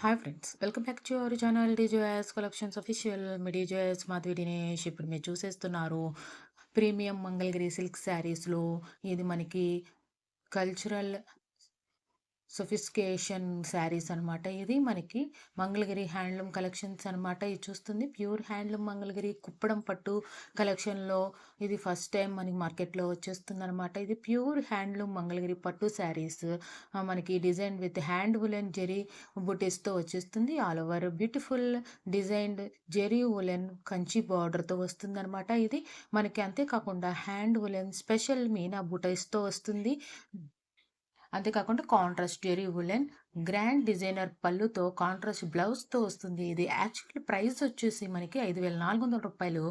Hi friends, welcome back to our channel DJS collections official. Me DJS Madhavi Dinesh. ఇప్పుడు మీరు చూసేస్తున్నారు premium Mangalagiri silk శారీస్లో. ఇది మనకి కల్చరల్ సొఫిస్టికేషన్ శారీస్ అనమాట. ఇది మనకి మంగళగిరి హ్యాండ్లూమ్ కలెక్షన్స్ అనమాట. ఇది చూస్తుంది ప్యూర్ హ్యాండ్లూమ్ మంగళగిరి కుప్పడం పట్టు కలెక్షన్లో. ఇది ఫస్ట్ టైం మనకి మార్కెట్లో వచ్చేస్తుంది అనమాట. ఇది ప్యూర్ హ్యాండ్లూమ్ మంగళగిరి పట్టు శారీస్. మనకి design with hand woollen zari బుటీస్తో వచ్చేస్తుంది. All over beautiful designed zari woollen Kanchi బార్డర్తో వస్తుంది అనమాట. ఇది మనకి అంతేకాకుండా హ్యాండ్ ఉలెన్ స్పెషల్ మీనా బుటీస్తో వస్తుంది. అంతేకాకుండా contrast zari woollen grand designer పళ్ళుతో కాంట్రాస్ట్ బ్లౌజ్తో వస్తుంది. ఇది యాక్చువల్ ప్రైస్ వచ్చేసి మనకి 5,400 రూపాయలు.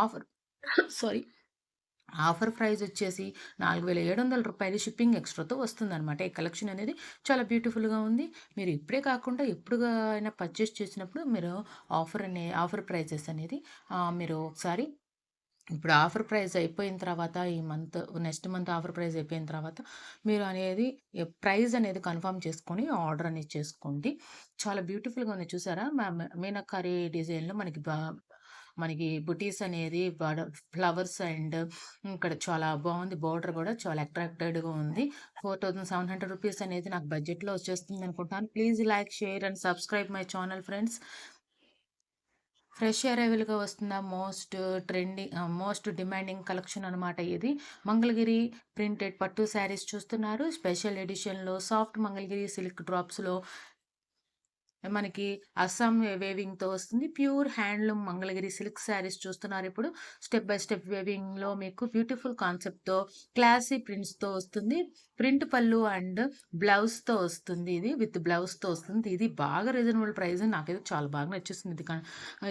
ఆఫర్ సారీ ఆఫర్ ప్రైస్ వచ్చేసి 4,700 రూపాయలు షిప్పింగ్ ఎక్స్ట్రాతో వస్తుందన్నమాట. ఈ కలెక్షన్ అనేది చాలా బ్యూటిఫుల్గా ఉంది. మీరు ఇప్పుడే కాకుండా ఎప్పుడుగా అయినా పర్చేస్ చేసినప్పుడు మీరు ఆఫర్ ప్రైజెస్ అనేది మీరు ఒకసారి ఇప్పుడు ఆఫర్ ప్రైస్ అయిపోయిన తర్వాత నెక్స్ట్ మంత్ ఆఫర్ ప్రైస్ అయిపోయిన తర్వాత మీరు అనేది ప్రైస్ అనేది కన్ఫర్మ్ చేసుకొని ఆర్డర్ అనేది చేసుకోండి. చాలా బ్యూటిఫుల్గా ఉంది, చూసారా? మీనాకరీ డిజైన్లో మనకి బుటీస్ అనేది ఫ్లవర్స్ అండ్ ఇక్కడ చాలా బాగుంది. బార్డర్ కూడా చాలా అట్రాక్టెడ్గా ఉంది. 4,700 రూపీస్ అనేది నాకు బడ్జెట్లో వచ్చేస్తుంది అనుకుంటాను. Please like, share and subscribe my channel friends. Fresh అరైవల్గా వస్తున్న మోస్ట్ డిమాండింగ్ కలెక్షన్ అనమాట. ఇది మంగళగిరి ప్రింటెడ్ పట్టు శారీస్ చూస్తున్నారు. స్పెషల్ ఎడిషన్లో సాఫ్ట్ మంగళగిరి సిల్క్ డ్రాప్స్లో మనకి అస్సాం వేవింగ్తో వస్తుంది. Pure handloom Mangalagiri silk saris చూస్తున్నారు. ఇప్పుడు స్టెప్ బై స్టెప్ వేవింగ్లో మీకు బ్యూటిఫుల్ కాన్సెప్ట్తో క్లాసీ ప్రింట్స్తో వస్తుంది. ప్రింట్ పళ్ళు అండ్ బ్లౌజ్తో వస్తుంది. ఇది విత్ బ్లౌజ్తో వస్తుంది. ఇది బాగా రీజనబుల్ ప్రైస్. నాకైతే చాలా బాగా నచ్చేస్తుంది.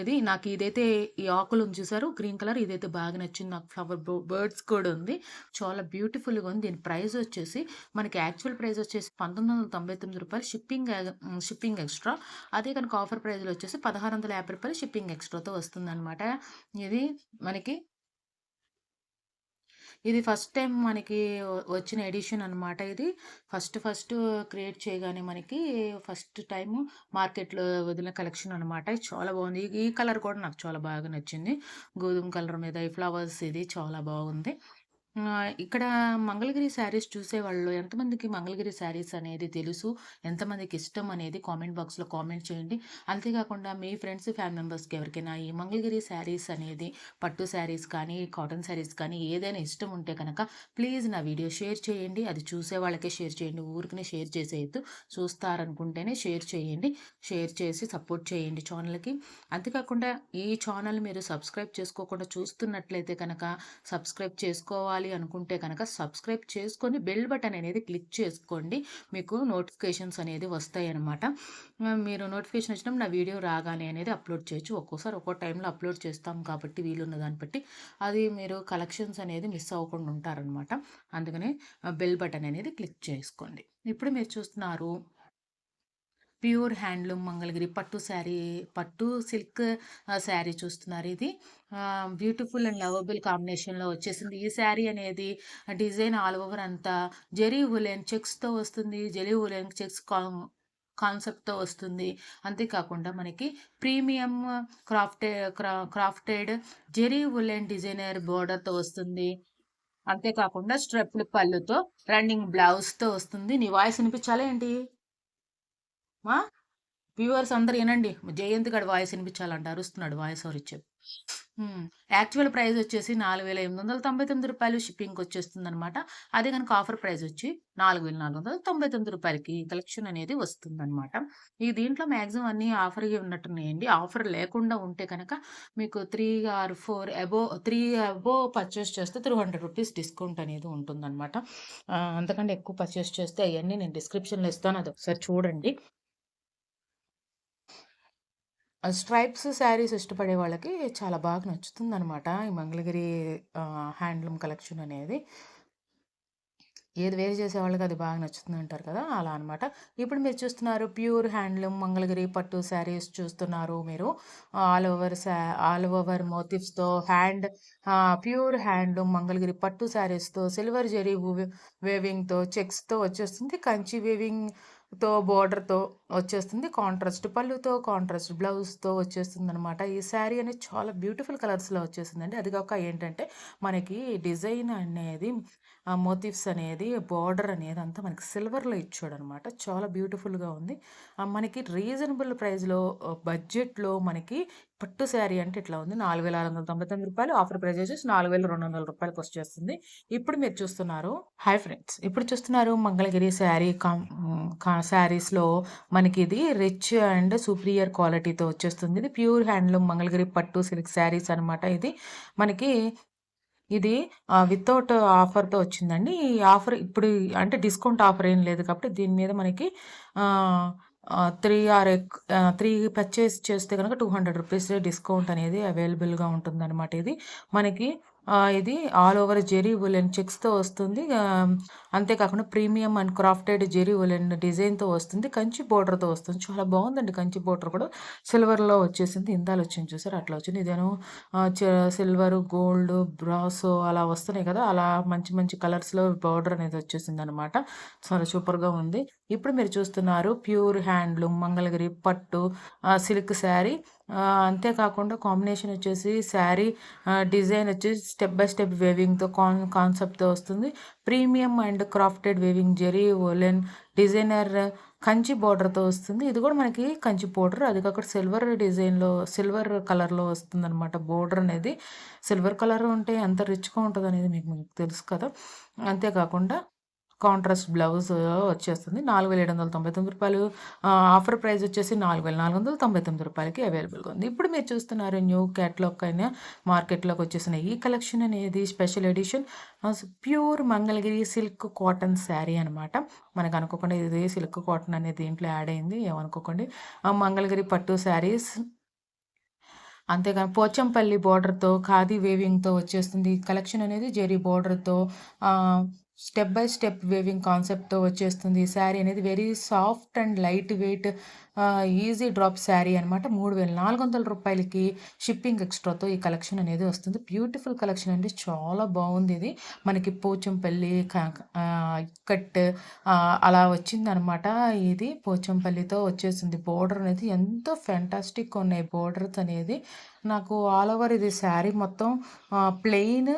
ఇది నాకు ఇదైతే ఈ ఆకులు చూసారు గ్రీన్ కలర్, ఇదైతే బాగా నచ్చింది నాకు. ఫ్లవర్ బర్డ్స్ కూడా ఉంది. చాలా బ్యూటిఫుల్గా ఉంది. దీని ప్రైస్ వచ్చేసి మనకి యాక్చువల్ ప్రైస్ వచ్చేసి 1,999 రూపాయలు షిప్పింగ్ ఎక్స్ట్రా. అదే కనుక ఆఫర్ ప్రైస్లో వచ్చేసి 1,650 రూపాయలు షిప్పింగ్ ఎక్స్ట్రాతో వస్తుందన్నమాట. ఇది మనకి ఇది ఫస్ట్ టైం మనకి వచ్చిన ఎడిషన్ అనమాట. ఇది ఫస్ట్ క్రియేట్ చేయగానే మనకి ఫస్ట్ టైం మార్కెట్లో వదిలిన కలెక్షన్ అనమాట. ఇది చాలా బాగుంది. ఈ కలర్ కూడా నాకు చాలా బాగా నచ్చింది. గోధుమ కలర్ మీద ఈ ఫ్లవర్స్, ఇది చాలా బాగుంది. ఇక్కడ మంగళగిరి శారీస్ చూసేవాళ్ళు ఎంతమందికి మంగళగిరి శారీస్ అనేది తెలుసు, ఎంతమందికి ఇష్టం అనేది కామెంట్ బాక్స్లో కామెంట్ చేయండి. అంతేకాకుండా మీ ఫ్రెండ్స్, ఫ్యామిలీ మెంబర్స్కి ఎవరికైనా ఈ మంగళగిరి శారీస్ అనేది పట్టు శారీస్ కానీ, కాటన్ శారీస్ కానీ ఏదైనా ఇష్టం ఉంటే కనుక ప్లీజ్ నా వీడియో షేర్ చేయండి. అది చూసే వాళ్ళకే షేర్ చేయండి, ఊరికనే షేర్ చేసేయద్దు. చూస్తారనుకుంటేనే షేర్ చేయండి. షేర్ చేసి సపోర్ట్ చేయండి ఛానల్కి. అంతేకాకుండా ఈ ఛానల్ మీరు సబ్స్క్రైబ్ చేసుకోకుండా చూస్తున్నట్లయితే కనుక సబ్స్క్రైబ్ చేసుకోవాలి అనుకుంటే కనుక సబ్స్క్రైబ్ చేసుకొని బెల్ బటన్ అనేది క్లిక్ చేసుకోండి. మీకు నోటిఫికేషన్స్ అనేది వస్తాయి అన్నమాట. మీరు నోటిఫికేషన్ వచ్చినప్పుడు నా వీడియో రాగానే అనేది అప్లోడ్ చేయొచ్చు. ఒక్కోసారి ఒక్కో టైంలో అప్లోడ్ చేస్తాం కాబట్టి వీలున్న దాన్ని బట్టి అది మీరు కలెక్షన్స్ అనేది మిస్ అవ్వకుండా ఉంటారనమాట. అందుకనే బెల్ బటన్ అనేది క్లిక్ చేసుకోండి. ఇప్పుడు మీరు చూస్తున్నారు ప్యూర్ హ్యాండ్లూమ్ మంగళగిరి పట్టు సిల్క్ శారీ చూస్తున్నారు. ఇది బ్యూటిఫుల్ అండ్ లవబుల్ కాంబినేషన్లో వచ్చేసింది. ఈ శారీ అనేది డిజైన్ ఆల్ ఓవర్ అంతా జెరీ ఉలెన్ చెక్స్తో వస్తుంది. జెరీ ఉలెన్ చెక్స్ కాన్సెప్ట్తో వస్తుంది. అంతేకాకుండా మనకి premium crafted zari woollen designer బోర్డర్తో వస్తుంది. అంతేకాకుండా స్ట్రెప్డ్ పళ్ళుతో రన్నింగ్ బ్లౌజ్తో వస్తుంది. నీ వాయిస్ వినిపించాలా ఏంటి? వ్యూవర్స్ అందరు వినండి. జయంత్ గడి వాయిస్ వినిపించాలంట, అరుస్తున్నాడు వాయిస్ ఓవర్ ఇచ్చాడు. యాక్చువల్ ప్రైస్ వచ్చేసి 4,899 రూపాయలు షిప్పింగ్కి వచ్చేస్తుంది అనమాట. అదే కనుక ఆఫర్ ప్రైస్ వచ్చి 4,499 రూపాయలకి కలెక్షన్ అనేది వస్తుంది అనమాట. ఈ దీంట్లో మ్యాక్సిమం అన్ని ఆఫర్ ఉన్నట్టున్నాయండి. ఆఫర్ లేకుండా ఉంటే కనుక మీకు 3 అబో పర్చేస్ చేస్తే 300 రూపీస్ డిస్కౌంట్ అనేది ఉంటుందన్నమాట. అంతకంటే ఎక్కువ పర్చేస్ చేస్తే అవన్నీ నేను డిస్క్రిప్షన్లో ఇస్తాను, అది ఒకసారి చూడండి. స్ట్రైప్స్ శారీస్ ఇష్టపడే వాళ్ళకి చాలా బాగా నచ్చుతుందనమాట ఈ మంగళగిరి హ్యాండ్లూమ్ కలెక్షన్ అనేది. ఏది వేరు చేసే వాళ్ళకి అది బాగా నచ్చుతుంది అంటారు కదా, అలా అనమాట. ఇప్పుడు మీరు చూస్తున్నారు ప్యూర్ హ్యాండ్లూమ్ మంగళగిరి పట్టు శారీస్ చూస్తున్నారు మీరు. ఆల్ ఓవర్ మోటివ్స్తో ప్యూర్ హ్యాండ్లూమ్ మంగళగిరి పట్టు శారీస్తో సిల్వర్ జెరీ వేవింగ్తో చెక్స్తో వచ్చేస్తుంది. కంచి వేవింగ్ బోర్డర్‌తో వచ్చేస్తుంది. కాంట్రాస్ట్ పళ్ళుతో, కాంట్రాస్ట్ బ్లౌజ్‌తో వచ్చేస్తుందనమాట. ఈ శారీ అనేది చాలా బ్యూటిఫుల్ కలర్స్‌లో వచ్చేసిందండి. అది కాక ఏంటంటే, మనకి డిజైన్ అనేది మోటివ్స్ అనేది బోర్డర్ అనేది అంతా మనకి సిల్వర్‌లో ఇచ్చాడనమాట. చాలా బ్యూటిఫుల్‌గా ఉంది. మనకి రీజనబుల్ ప్రైస్‌లో బడ్జెట్‌లో మనకి పట్టు శారీ అంటే ఇట్లా ఉంది. రూ. 4,699 ఆఫర్ ప్రైస్ వచ్చేసి రూ. 4,200 వచ్చేస్తుంది. ఇప్పుడు మీరు చూస్తున్నారు హాయ్ ఫ్రెండ్స్. ఇప్పుడు చూస్తున్నారు మంగళగిరి శారీ శారీస్‌లో మనకి ఇది రిచ్ అండ్ సుపీరియర్ క్వాలిటీతో వచ్చేస్తుంది. ఇది ప్యూర్ హ్యాండ్లూమ్ మంగళగిరి పట్టు సిల్క్ శారీస్ అనమాట ఇది. మనకి ఇది వితౌట్ ఆఫర్‌తో వచ్చిందండి. ఈ ఆఫర్ ఇప్పుడు అంటే డిస్కౌంట్ ఆఫర్ ఏం లేదు కాబట్టి దీని మీద మనకి ఆహ్, ఆహ్, 3 పర్చేస్ చేస్తే గనక రూ. 200 డిస్కౌంట్ అనేది అవైలబుల్‌గా ఉంటుందనమాట ఇది. మనకి ఇది ఆల్ ఓవర్ జెరీ వులెన్ చెక్స్‌తో వస్తుంది. అంతే కాకుండా premium and crafted zari woollen డిజైన్‌తో వస్తుంది. కంచి బోర్డర్‌తో వస్తుంది. చాలా బాగుందండి కంచి బోర్డర్ కూడా. సిల్వర్‌లో వచ్చేసింది. ఇందాలొచ్చింది చూసారా? అట్లా వచ్చింది. ఇదేమో ఆహ్, చ సిల్వరు, గోల్డ్, బ్రాసో అలా వస్తున్నాయి కదా! అలా మంచి మంచి కలర్స్‌లో బార్డర్ అనేది వచ్చేసిందనమాట. చాలా సూపర్‌గా ఉంది. ఇప్పుడు మీరు చూస్తున్నారు ప్యూర్ హ్యాండ్లూమ్ మంగళగిరి పట్టు సిల్క్ శారీ. అంతే కాకుండా కాంబినేషన్ వచ్చేసి శారీ డిజైన్ వచ్చేసి స్టెప్ బై స్టెప్ వేవింగ్‌తో కాన్సెప్ట్‌తో వస్తుంది. Premium and crafted weaving zari woollen designer Kanchi బోర్డర్‌తో వస్తుంది. ఇది కూడా మనకి కంచి బోర్డర్. అది కాకుండా సిల్వర్ కలర్‌లో వస్తుందనమాట బోర్డర్ అనేది. సిల్వర్ కలర్ ఉంటే ఎంత రిచ్‌గా ఉంటదనేది మీకు తెలుసు కదా! అంతే కాకుండా కాంట్రాస్ట్ బ్లౌజ్ వచ్చేస్తుంది. రూ. 4,799 ఆఫర్ ప్రైస్ వచ్చేసి రూ. 4,499కి అవైలబుల్‌గా ఉంది. ఇప్పుడు మీరు చూస్తున్నారు న్యూ క్యాటలాగ్ అయిన మార్కెట్‌లోకి వచ్చేసిన ఈ కలెక్షన్ అనేది special edition pure Mangalagiri silk cotton sari అనమాట. మనకు అనుకోకుండా ఇది సిల్క్ కాటన్ అనేది దీంట్లో యాడ్ అయింది. ఏమనుకోకండి. మంగళగిరి పట్టు శారీస్ అంతేగాని పోచంపల్లి బోర్డర్‌తో, ఖాదీ వేవింగ్‌తో వచ్చేస్తుంది. ఈ కలెక్షన్ అనేది జెరీ బోర్డర్‌తో ఆహ్, స్టెప్ బై స్టెప్ వేవింగ్ కాన్సెప్ట్‌తో వచ్చేస్తుంది. ఈ శారీ అనేది very soft and light weight easy drop sari అనమాట. రూ. 3,400కి షిప్పింగ్ ఎక్స్‌ట్రాతో ఈ కలెక్షన్ అనేది వస్తుంది. బ్యూటిఫుల్ కలెక్షన్ అండి. చాలా బాగుంది ఇది. మనకి పోచంపల్లి ఇక్కట్ అలా వచ్చిందనమాట. ఇది పోచంపల్లితో వచ్చేసింది. బోర్డర్ అనేది ఎంతో ఫెంటాస్టిక్‌గా ఉన్నాయి బోర్డర్స్ అనేది. నాకు ఆల్ ఓవర్ ఇది శారీ మొత్తం ప్లెయిన్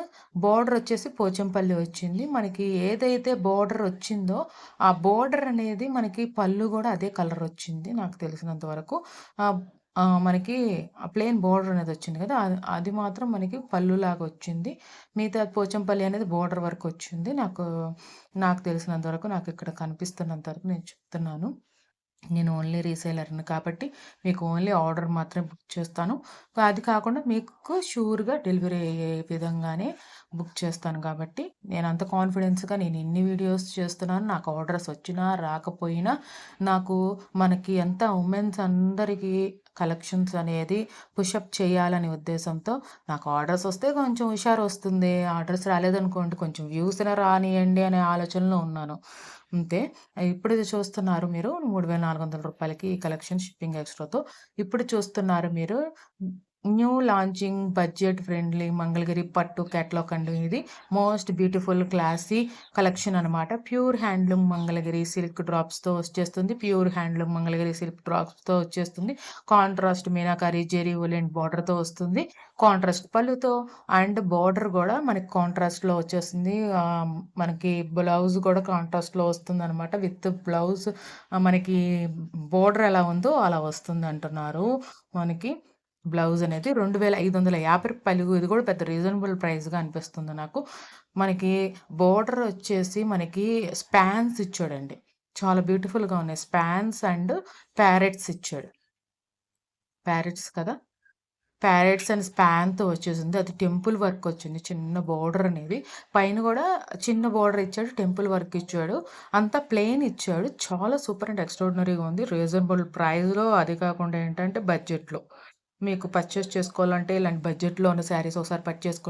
బోర్డర్ వచ్చేసి పోచంపల్లి వచ్చింది. మనకి ఏదైతే బోర్డర్ వచ్చిందో, ఆ బోర్డర్ అనేది మనకి పళ్ళు కూడా అదే కలర్ వచ్చింది నాకు తెలిసినంత వరకు. ఆహ్, మనకి ప్లెయిన్ బోర్డర్ అనేది వచ్చింది కదా! అది మాత్రం మనకి పళ్ళులాగా వచ్చింది. మిగతా పోచంపల్లి అనేది బోర్డర్ వరకు వచ్చింది. నాకు తెలిసినంత వరకు, నాకు ఇక్కడ కనిపిస్తున్నంత వరకు నేను చెప్తున్నాను. నేను ఓన్లీ రీసేలర్‌ని కాబట్టి మీకు ఓన్లీ ఆర్డర్ మాత్రమే బుక్ చేస్తాను. అది కాకుండా మీకు షూర్‌గా డెలివరీ అయ్యే విధంగానే బుక్ చేస్తాను కాబట్టి నేనంత కాన్ఫిడెన్స్‌గా నేను ఇన్ని వీడియోస్ చేస్తున్నాను. నాకు ఆర్డర్స్ వచ్చినా, రాకపోయినా నాకు మనకి ఎంత ఉమెన్స్ అందరికీ కలెక్షన్స్ అనేది పుషప్ చేయాలనే ఉద్దేశంతో నాకు ఆర్డర్స్ వస్తే కొంచెం హుషారొస్తుంది. ఆర్డర్స్ రాలేదనుకోండి కొంచెం వ్యూస్ రానియండి అనే ఆలోచనలో ఉన్నాను. అంతే. ఇప్పుడు ఇది చూస్తున్నారు మీరు రూ. 3,400కి ఈ కలెక్షన్ షిప్పింగ్ ఎక్స్‌ట్రాతో. ఇప్పుడు చూస్తున్నారు మీరు new launching budget friendly Mangalagiri పట్టు కేటలాగ్ అండి ఇది. మోస్ట్ బ్యూటిఫుల్ క్లాసీ కలెక్షన్ అనమాట. ప్యూర్ హ్యాండ్లూమ్ మంగళగిరి సిల్క్ డ్రాప్స్‌తో వచ్చేస్తుంది. ప్యూర్ హ్యాండ్లూమ్ మంగళగిరి సిల్క్ డ్రాప్స్‌తో వచ్చేస్తుంది. కాంట్రాస్ట్ మీనాకరి జెరీ వూలెన్ బార్డర్‌తో వస్తుంది. కాంట్రాస్ట్ పళ్ళుతో అండ్ బార్డర్ గూడా మనకి కాంట్రాస్ట్‌లో వచ్చేస్తుంది. మనకి బ్లౌజ్ కూడా కాంట్రాస్ట్‌లో వస్తుందనమాట. విత్ బ్లౌజ్ మనకి బోర్డర్ ఎలా ఉందో అలా వస్తుందంటున్నారు. మనకి బ్లౌజ్ అనేది రూ. 2,550 ఇది కూడా పెద్ద రీజనబుల్ ప్రైస్‌గా అనిపిస్తుంది నాకు. మనకి బోర్డర్ వచ్చేసి మనకి స్పాన్స్ ఇచ్చాడండి. చాలా బ్యూటిఫుల్‌గా ఉన్నాయి. స్పాన్స్ అండ్ ప్యారెట్స్ ఇచ్చాడు. ప్యారెట్స్ కదా! ప్యారెట్స్ అండ్ స్పాన్‌తో వచ్చేసింది. అది టెంపుల్ వర్క్ వచ్చింది. చిన్న బోర్డర్ అనేది. పైన గూడా చిన్న బోర్డర్ ఇచ్చాడు. టెంపుల్ వర్క్ ఇచ్చాడు. అంతా ప్లెయిన్ ఇచ్చాడు. చాలా సూపర్ అండ్ ఎక్స్ట్రార్డినరీగా ఉంది. రీజనబుల్ ప్రైస్‌లో అది కాకుండా ఏంటంటే బడ్జెట్‌లో. మీకు పర్చేస్ చేసుకోవాలంటే ఇలాంటి బడ్జెట్‌లో ఉన్న శారీస్ ఒకసారి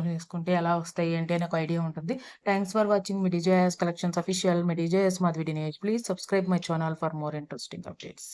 తీసుకుంటే ఎలా వస్తాయి ఏంటి అని ఒక ఐడియా ఉంటుంది. Thanks for watching me desires collections official. Me desires Madhavi Dinesh. Please subscribe my channel for more interesting updates.